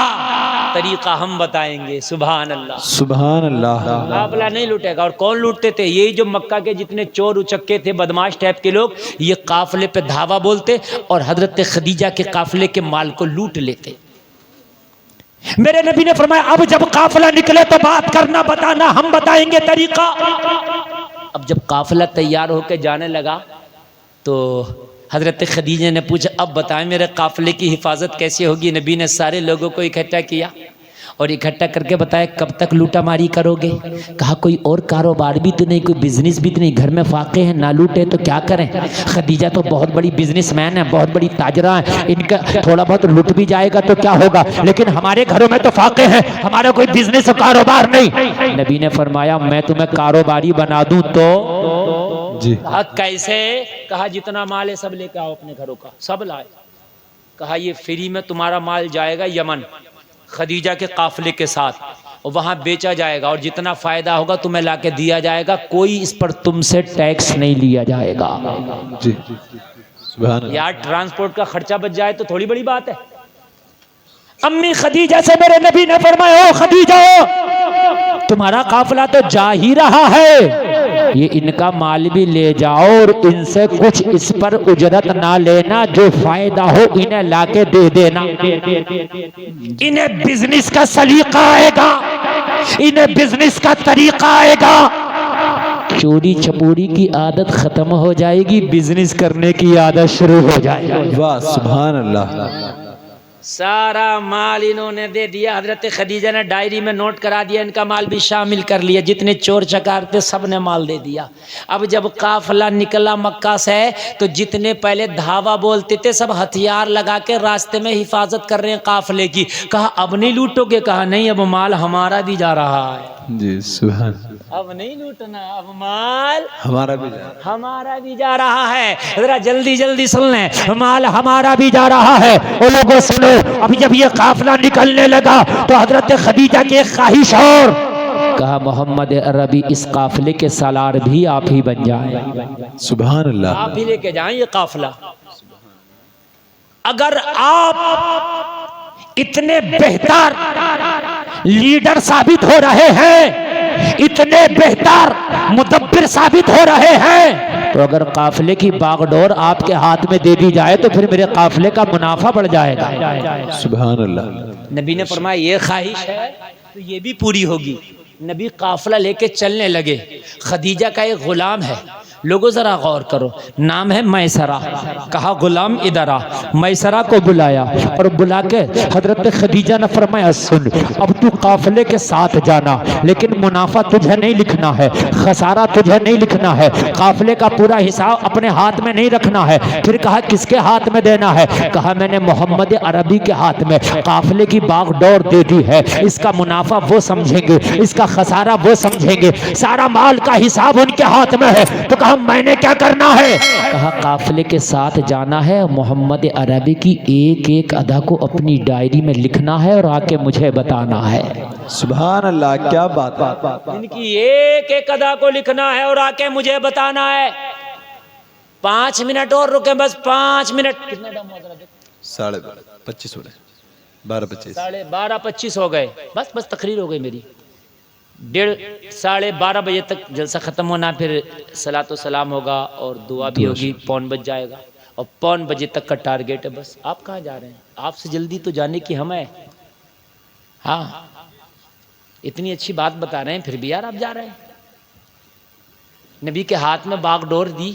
طریقہ ہم بتائیں گے۔ سبحان اللہ۔ سبحان اللہ۔ قافلہ نہیں لوٹے گا۔ اور کون لوٹتے تھے؟ یہی جو مکہ کے جتنے چور اچکے تھے، بدماش ٹائپ کے لوگ، یہ قافلے پہ دھاوا بولتے اور حضرت خدیجہ کے قافلے کے مال کو لوٹ لیتے۔ میرے نبی نے فرمایا اب جب قافلہ نکلے تو بات کرنا، بتانا، ہم بتائیں گے طریقہ۔ اب جب قافلہ تیار ہو کے جانے لگا تو حضرت خدیجہ نے پوچھا اب بتائیں میرے قافلے کی حفاظت کیسے ہوگی؟ نبی نے سارے لوگوں کو اکٹھا کیا اور اکٹھا کر کے بتایا کب تک لوٹا ماری کرو گے؟ کہا کوئی اور کاروبار بھی تو نہیں، کوئی بزنس بھی تو نہیں، گھر میں فاقے ہیں، نہ لوٹے تو کیا کریں؟ خدیجہ تو بہت بڑی بزنس مین ہے، بہت بڑی تاجرہ ہے، ان کا تھوڑا بہت لٹ بھی جائے گا تو کیا ہوگا، لیکن ہمارے گھروں میں تو فاقے ہیں، ہمارا کوئی بزنس اور کاروبار نہیں۔ نبی نے فرمایا میں تمہیں کاروباری بنا دوں تو؟ جی کہا کیسے؟ کہا جتنا مال ہے سب لے کے آؤ اپنے گھروں کا۔ سب لائے۔ کہا یہ فری میں تمہارا مال جائے گا یمن خدیجہ کے قافلے کے ساتھ، اور وہاں بیچا جائے گا، اور جتنا فائدہ ہوگا تمہیں لا کے دیا جائے گا، کوئی اس پر تم سے ٹیکس نہیں لیا جائے گا۔ جی سبحان اللہ۔ یار ٹرانسپورٹ کا خرچہ بچ جائے تو تھوڑی بڑی بات ہے۔ امی خدیجہ سے میرے نبی نے فرمایا او خدیجہ تمہارا قافلہ تو جا ہی رہا ہے، یہ ان کا مال بھی لے جاؤ اور ان سے کچھ اس پر اجرت نہ لینا، جو فائدہ ہو انہیں لا کے دے دینا۔ انہیں بزنس کا سلیقہ آئے گا، انہیں بزنس کا طریقہ آئے گا، چوری چپوری کی عادت ختم ہو جائے گی، بزنس کرنے کی عادت شروع ہو جائے گی۔ واہ سبحان اللہ۔ سارا مال انہوں نے دے دیا۔ حضرت خدیجہ نے ڈائری میں نوٹ کرا دیا، ان کا مال بھی شامل کر لیا، جتنے چور چکار تھے سب نے مال دے دیا۔ اب جب قافلہ نکلا مکہ سے تو جتنے پہلے دھاوا بولتے تھے سب ہتھیار لگا کے راستے میں حفاظت کر رہے ہیں قافلے کی۔ کہا اب نہیں لوٹو گے؟ کہا نہیں، اب مال ہمارا بھی جا رہا ہے۔ جی سبحان، اب نہیں لوٹنا، اب مال ہمارا بھی ہمارا بھی جا رہا ہے۔ ذرا جلدی جلدی سن لیں، مال ہمارا بھی جا رہا ہے۔ وہ لوگوں سنو، ابھی جب یہ قافلہ نکلنے لگا تو حضرت خدیجہ کی ایک خواہش اور، کہا محمد عربی اس قافلے کے سالار بھی آپ ہی بن جائیں۔ سبحان اللہ۔ آپ ہی لے کے جائیں یہ قافلہ۔ اگر آپ اتنے بہتر لیڈر ثابت ہو رہے ہیں، اتنے بہتر مدبر ثابت ہو رہے ہیں، تو اگر قافلے کی باغ ڈور آپ کے ہاتھ میں دے دی جائے تو پھر میرے قافلے کا منافع بڑھ جائے گا۔ سبحان اللہ۔ نبی نے فرمایا یہ خواہش ہے تو یہ بھی پوری ہوگی۔ نبی قافلہ لے کے چلنے لگے۔ خدیجہ کا ایک غلام ہے، لوگوں ذرا غور کرو، نام ہے میسرہ، کہا غلام ادھر آ، میسرہ کو بلایا اور بلا کے حضرت خدیجہ نے فرمایا سن، اب تو قافلے کے ساتھ جانا لیکن منافع تجھے نہیں لکھنا ہے، خسارہ تجھے نہیں لکھنا ہے، قافلے کا پورا حساب اپنے ہاتھ میں نہیں رکھنا ہے۔ پھر کہا کس کے ہاتھ میں دینا ہے؟ کہا میں نے محمد عربی کے ہاتھ میں قافلے کی باغ ڈور دے دی ہے، اس کا منافع وہ سمجھیں گے، اس کا خسارہ وہ سمجھیں گے، سارا مال کا حساب ان کے ہاتھ میں ہے۔ تو کہا میں نے کیا کرنا ہے؟ کہا قافلے کے ساتھ جانا ہے، محمد عربی کی ایک ایک ادا کو اپنی ڈائری میں لکھنا ہے اور آ کے مجھے بتانا ہے۔ سبحان اللہ، کیا بات ہے۔ ان کی ایک ایک ادا کو لکھنا ہے اور آ کے مجھے بتانا ہے۔ 5 منٹ اور رکے، بس 5 منٹ۔ کتنا ٹائم ہوا ذرا دیکھ؟ 12:25 ہو رہے، 12:25۔ 12:25 ہو گئے، بس تقریر ہو گئی میری۔ 12:30 بجے تک جلسہ ختم ہونا، پھر صلاۃ و سلام ہوگا اور دعا بھی ہوگی، 1:15 بج جائے گا اور 1:15 بجے تک کا ٹارگیٹ ہے۔ بس آپ کہاں جا رہے ہیں؟ آپ سے جلدی تو جانے کی ہم ہے۔ ہاں اتنی اچھی بات بتا رہے ہیں پھر بھی یار آپ جا رہے ہیں۔ نبی کے ہاتھ میں باغ ڈور دی،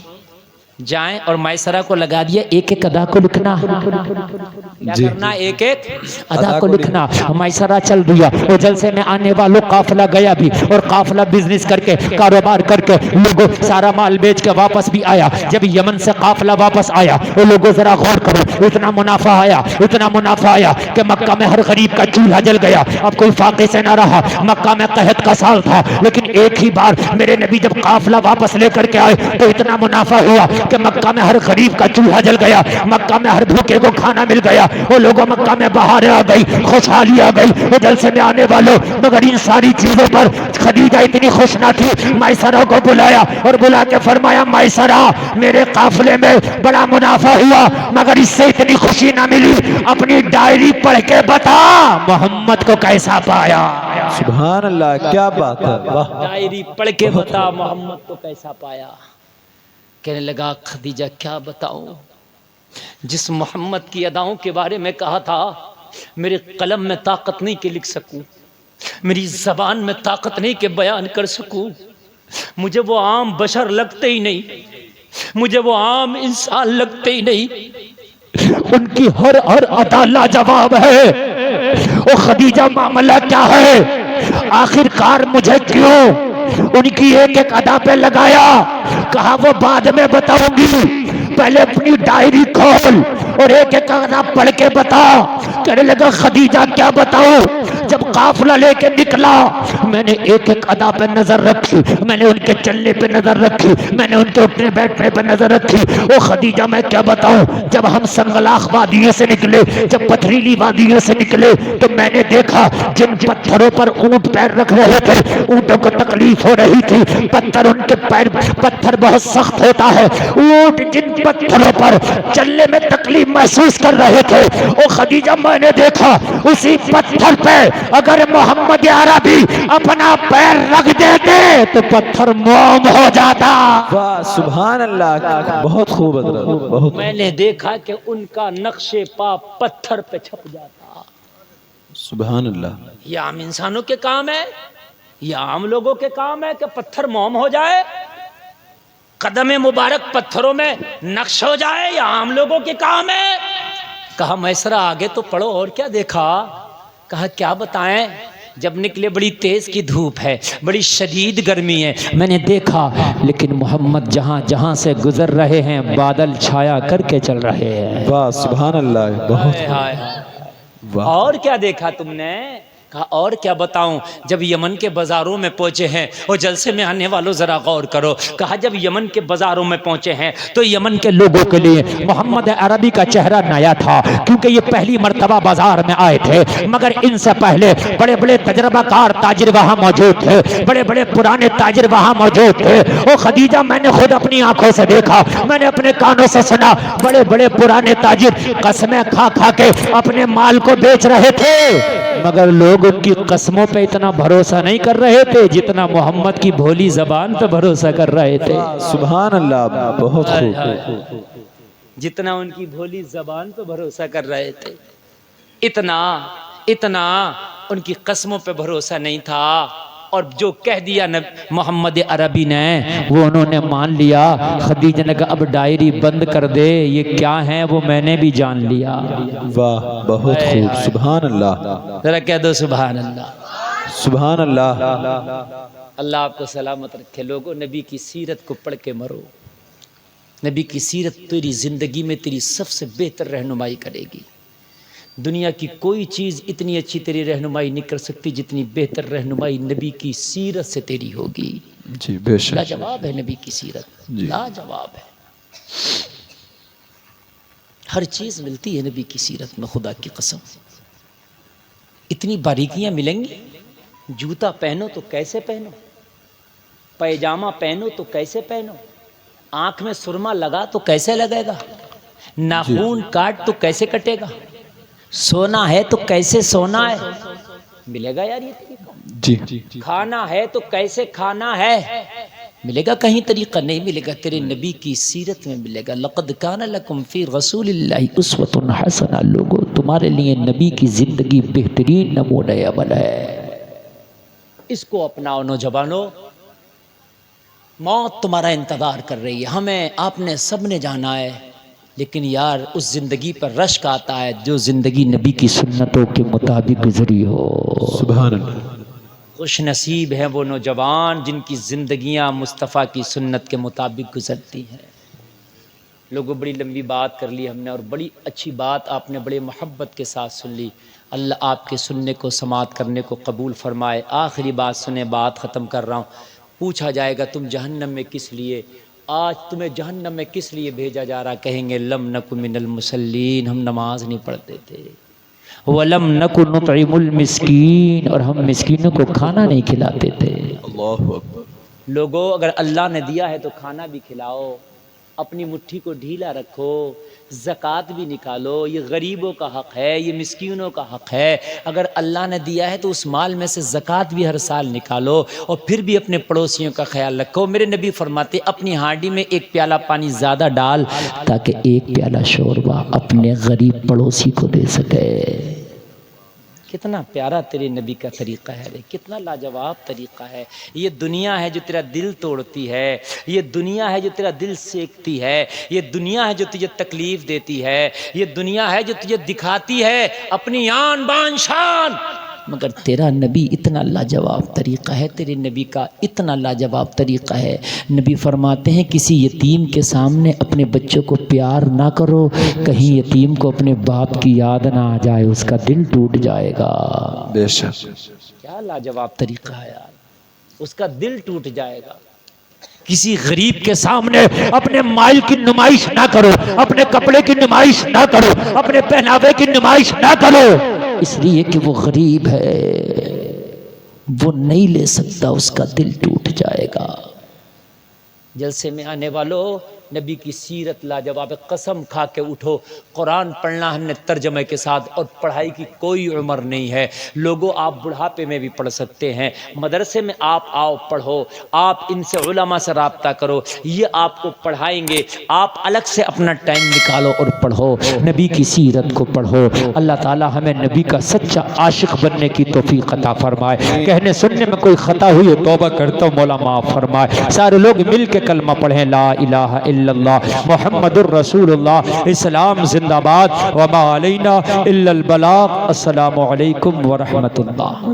جائیں اور میسرہ کو لگا دیا ایک ایک ادا کو لکھنا، کیا کرنا؟ ایک ایک ادا کو لکھنا۔ میسرہ چل دیا، وہ جلسے میں آنے والوں قافلہ گیا بھی، اور قافلہ بزنس کر کے کاروبار کر کے لوگوں سارا مال بیچ کے واپس بھی آیا۔ جب یمن سے قافلہ واپس آیا، وہ لوگوں ذرا غور کرو، اتنا منافع آیا، اتنا منافع آیا کہ مکہ میں ہر غریب کا چولہا جل گیا، اب کوئی فاقے سے نہ رہا۔ مکہ میں قحط کا سال تھا، لیکن ایک ہی بار میرے نبی جب قافلہ واپس لے کر کے آئے تو اتنا منافع ہوا کہ مکہ میں ہر غریب کا چولہا جل گیا، مکہ میں ہر بھوکے کو کھانا مل گیا، وہ لوگوں مکہ میں بہاریں آ گئی، خوشحالی آ گئی۔ وہ جلسے میں آنے والوں، مگر ان ساری چیزوں پر خدیجہ اتنی خوش نہ تھی۔ میسرہ کو بلایا اور بلا کے فرمایا میسرہ میرے قافلے میں بڑا منافع ہوا مگر اس سے اتنی خوشی نہ ملی، اپنی ڈائری پڑھ کے بتا محمد کو کیسا پایا۔ سبحان اللہ، کیا بات ہے، واہ۔ ڈائری پڑھ کے بتا محمد کو کیسا پایا۔ کہنے لگا خدیجہ کیا بتاؤں، جس محمد کی اداؤں کے بارے میں کہا تھا میرے قلم میں طاقت نہیں کہ لکھ سکوں، میری زبان میں طاقت نہیں کہ بیان کر سکوں، مجھے وہ عام بشر لگتے ہی نہیں، مجھے وہ عام انسان لگتے ہی نہیں۔ ان کی ہر ادا لاجواب ہے۔ او خدیجہ معاملہ کیا ہے؟ آخر کار مجھے کیوں ان کی ایک ایک ادا پہ لگایا؟ کہا وہ بعد میں بتاؤں گی، پہلے اپنی ڈائری کھول اور ایک ایک ادا پڑھ کے بتا۔ کہنے لگا خدیجہ کیا بتاؤں؟ جب قافلہ لے کے نکلا میں نے ایک ایک ادا پہ نظر رکھی، میں نے ان کے چلنے پہ نظر رکھی، میں نے ان کے اٹھنے بیٹھنے پہ نظر رکھی۔ او خدیجہ میں کیا بتاؤں، جب ہم سنگلاخ وادیوں سے نکلے، جب پتھریلی وادیوں سے نکلے تو میں نے دیکھا جن پتھروں پر اونٹ پیر رکھ رہے تھے اونٹوں کو تکلیف ہو رہی تھی، پتھر ان کے پیر، پتھر بہت سخت ہوتا ہے، اونٹ جن پتھروں پر چلنے میں تکلیف محسوس کر رہے تھے، او خدیجہ میں نے دیکھا اسی پتھر پہ اگر محمد عربی اپنا پیر رکھ دیتے تو پتھر موم ہو جاتا۔ واہ سبحان اللہ، بہت خوب حضرت، بہت۔ میں نے دیکھا کہ ان کا نقش پا پتھر پہ چھپ جاتا۔ سبحان اللہ، یہ عام انسانوں کے کام ہے، یہ عام لوگوں کے کام ہے کہ پتھر موم ہو جائے، قدم مبارک پتھروں میں نقش ہو جائے، یہ عام لوگوں کے کام ہے۔ کہا میسرہ آگے تو پڑھو، اور کیا دیکھا؟ کہا کیا بتائیں، جب نکلے بڑی تیز کی دھوپ ہے، بڑی شدید گرمی ہے، میں نے دیکھا لیکن محمد جہاں جہاں سے گزر رہے ہیں بادل چھایا کر کے چل رہے ہیں۔ واہ سبحان اللہ، بہت ہائے ہائے ہائے۔ واہ۔ اور کیا دیکھا تم نے؟ کہا اور کیا بتاؤں، جب یمن کے بازاروں میں پہنچے ہیں، اور جلسے میں آنے والوں ذرا غور کرو، کہا جب یمن کے بازاروں میں پہنچے ہیں تو یمن کے لوگوں کے لیے محمد عربی کا چہرہ نیا تھا، کیونکہ یہ پہلی مرتبہ بازار میں آئے تھے، مگر ان سے پہلے بڑے بڑے تجربہ کار تاجر وہاں موجود تھے، بڑے بڑے پرانے تاجر وہاں موجود تھے۔ او خدیجہ میں نے خود اپنی آنکھوں سے دیکھا، میں نے اپنے کانوں سے سنا، بڑے بڑے پرانے تاجر قسمیں کھا کھا کے اپنے مال کو بیچ رہے تھے، مگر لوگ ان کی قسموں پہ اتنا بھروسہ نہیں کر رہے تھے جتنا محمد کی بھولی زبان پہ بھروسہ کر رہے تھے۔ سبحان اللہ، بہت خوب۔ جتنا ان کی بھولی زبان پہ بھروسہ کر رہے تھے، اتنا ان کی قسموں پہ بھروسہ نہیں تھا۔ اور جو کہہ دیا محمد عربی نے وہ انہوں نے مان لیا. خدیجہ نے کہا اب ڈائری بند کر دے, یہ کیا ہیں وہ میں نے بھی جان لیا. واہ بہت خوب. سبحان اللہ ذرا کہہ دو سبحان اللہ. سبحان اللہ. اللہ آپ کو سلامت رکھے. لوگوں نبی کی سیرت کو پڑھ کے مرو. نبی کی سیرت تیری زندگی میں تیری سب سے بہتر رہنمائی کرے گی. دنیا کی کوئی چیز اتنی اچھی تیری رہنمائی نہیں کر سکتی جتنی بہتر رہنمائی نبی کی سیرت سے تیری ہوگی. جی بے شک. لاجواب ہے نبی کی سیرت, جی. لاجواب ہے. ہر چیز ملتی ہے نبی کی سیرت میں, خدا کی قسم. اتنی باریکیاں ملیں گی. جوتا پہنو تو کیسے پہنو, پیجامہ پہنو تو کیسے پہنو, آنکھ میں سرما لگا تو کیسے لگے گا, ناخون کاٹ تو کیسے کٹے گا, سونا ہے تو کیسے سونا ہے. ملے گا یار یہ طریقہ. جی کھانا ہے تو کیسے کھانا ہے, ملے گا کہیں طریقہ نہیں ملے گا. تیرے نبی کی سیرت میں ملے گا. لقد کان لکم فی رسول اللہ اسوۃ حسنہ. لوگوں تمہارے لیے نبی کی زندگی بہترین نمونہ عمل ہے. اس کو اپناؤ نوجوانوں. موت تمہارا انتظار کر رہی ہے. ہمیں آپ نے سب نے جانا ہے, لیکن یار اس زندگی پر رشک آتا ہے جو زندگی نبی کی سنتوں کے مطابق گزری ہو. سبحان اللہ. خوش نصیب ہیں وہ نوجوان جن کی زندگیاں مصطفیٰ کی سنت کے مطابق گزرتی ہیں. لوگوں بڑی لمبی بات کر لی ہم نے, اور بڑی اچھی بات آپ نے بڑے محبت کے ساتھ سن لی. اللہ آپ کے سننے کو سماعت کرنے کو قبول فرمائے. آخری بات سنیں, بات ختم کر رہا ہوں. پوچھا جائے گا تم جہنم میں کس لیے, آج تمہیں جہنم میں کس لیے بھیجا جا رہا, کہیں گے لم نکن من المصلین, ہم نماز نہیں پڑھتے تھے. وَلَمْ نَكُنْ نُطْعِمُ الْمِسْكِينَ, اور ہم مسکینوں کو کھانا نہیں کھلاتے تھے. اللہ اکبر. لوگوں اگر اللہ نے دیا ہے تو کھانا بھی کھلاؤ, اپنی مٹھی کو ڈھیلا رکھو, زکوٰۃ بھی نکالو. یہ غریبوں کا حق ہے, یہ مسکینوں کا حق ہے. اگر اللہ نے دیا ہے تو اس مال میں سے زکوٰۃ بھی ہر سال نکالو, اور پھر بھی اپنے پڑوسیوں کا خیال رکھو. میرے نبی فرماتے اپنی ہانڈی میں ایک پیالہ پانی زیادہ ڈال تاکہ ایک پیالہ شوربہ اپنے غریب پڑوسی کو دے سکے. کتنا پیارا تیرے نبی کا طریقہ ہے, کتنا لاجواب طریقہ ہے. یہ دنیا ہے جو تیرا دل توڑتی ہے, یہ دنیا ہے جو تیرا دل سیکتی ہے, یہ دنیا ہے جو تجھے تکلیف دیتی ہے, یہ دنیا ہے جو تجھے دکھاتی ہے اپنی آن بان شان. مگر تیرا نبی اتنا لاجواب طریقہ ہے, تیرے نبی کا اتنا لاجواب طریقہ ہے. نبی فرماتے ہیں کسی یتیم کے سامنے اپنے بچوں کو پیار نہ کرو, کہیں یتیم کو اپنے باپ کی یاد نہ آ جائے, اس کا دل ٹوٹ جائے گا. بے شک. کیا لاجواب طریقہ ہے یار, اس کا دل ٹوٹ جائے گا. کسی غریب کے سامنے اپنے مال کی نمائش نہ کرو, اپنے کپڑے کی نمائش نہ کرو, اپنے پہناوے کی نمائش نہ کرو, اس لیے کہ وہ غریب ہے, وہ نہیں لے سکتا, اس کا دل ٹوٹ جائے گا. جلسے میں آنے والوں نبی کی سیرت لاجواب. قسم کھا کے اٹھو, قرآن پڑھنا ہم نے ترجمے کے ساتھ, اور پڑھائی کی کوئی عمر نہیں ہے. لوگوں آپ بڑھاپے میں بھی پڑھ سکتے ہیں, مدرسے میں آپ آؤ پڑھو, آپ ان سے علماء سے رابطہ کرو, یہ آپ کو پڑھائیں گے. آپ الگ سے اپنا ٹائم نکالو اور پڑھو, نبی کی سیرت کو پڑھو. اللہ تعالی ہمیں نبی کا سچا عاشق بننے کی توفیق عطا فرمائے. کہنے سننے میں کوئی خطا ہوئی ہے توبہ کرتا ہوں, مولا معاف فرمائے. سارے لوگ مل کے کلمہ پڑھیں, لا الہ الا اللہ محمد الرسول اللہ. اسلام زندہ باد, وما علینا الا البلاغ. السلام علیکم ورحمۃ اللہ.